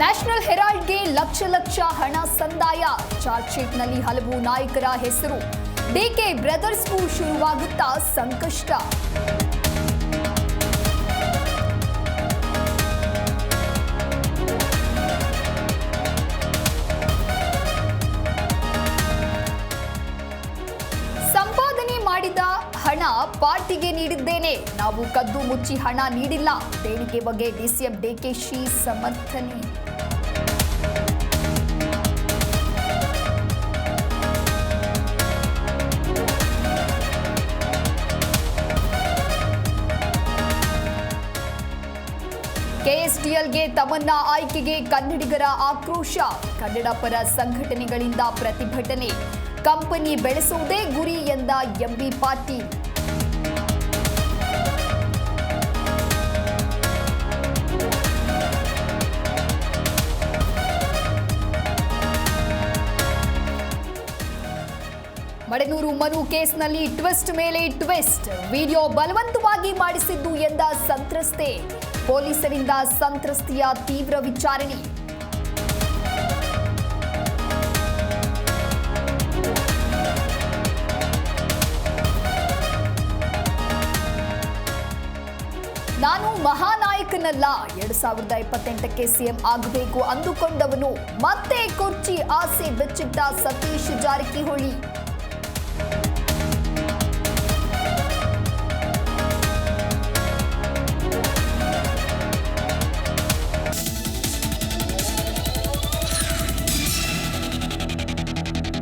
National ಹೆರಾಲ್ಡ್ಗೆ lakh ಹಣ ಸಂದಾಯ. Charge ಶೀಟ್ನಲ್ಲಿ ಹಲವು ನಾಯಕರ ಹೆಸರು. ಡಿಕೆ ಬ್ರದರ್ಸ್ಗೂ ಶುರುವಾಗುತ್ತಾ ಸಂಕಷ್ಟ. ಸಂಪಾದನೆ ಮಾಡಿದ ಹಣ ಪಾರ್ಟಿಗೆ ನೀಡಿದ್ದೇನೆ. ನಾವು ಕದ್ದು ಮುಚ್ಚಿ ಹಣ ನೀಡಿಲ್ಲ. ದೇಣಿಗೆ ಬಗ್ಗೆ ಡಿಸಿಎಂ ಡಿಕೆಶಿ ಸಮರ್ಥನೆ. ಕೆಎಸ್ಡಿಎಲ್ಗೆ ತಮನ್ನಾ ಆಯ್ಕೆಗೆ ಕನ್ನಡಿಗರ ಆಕ್ರೋಶ. ಕನ್ನಡ ಪರ ಸಂಘಟನೆಗಳಿಂದ ಪ್ರತಿಭಟನೆ. ಕಂಪನಿ ಬೆಳೆಸುವುದೇ ಗುರಿ ಎಂದ ಎಂಬಿ ಪಾಟೀಲ್. ಮಡನೂರು ಮನು ಕೇಸ್ನಲ್ಲಿ ಟ್ವಿಸ್ಟ್ ಮೇಲೆ ಟ್ವಿಸ್ಟ್. ವಿಡಿಯೋ ಬಲವಂತವಾಗಿ ಮಾಡಿಸಿದ್ದು ಎಂದ ಸಂತ್ರಸ್ತೆ. ಪೊಲೀಸರಿಂದ ಸಂತ್ರಸ್ತೆಯ ತೀವ್ರ ವಿಚಾರಣೆ. ನಾನು ಮಹಾನಾಯಕನಲ್ಲ. 2028ಕ್ಕೆ ಸಿಎಂ ಆಗಬೇಕು ಅಂದುಕೊಂಡವನು ಮತ್ತೆ ಕುರ್ಚಿ ಆಸೆ ಬೆಚ್ಚಿಟ್ಟ ಸತೀಶ್ ಜಾರಕಿಹೊಳಿ.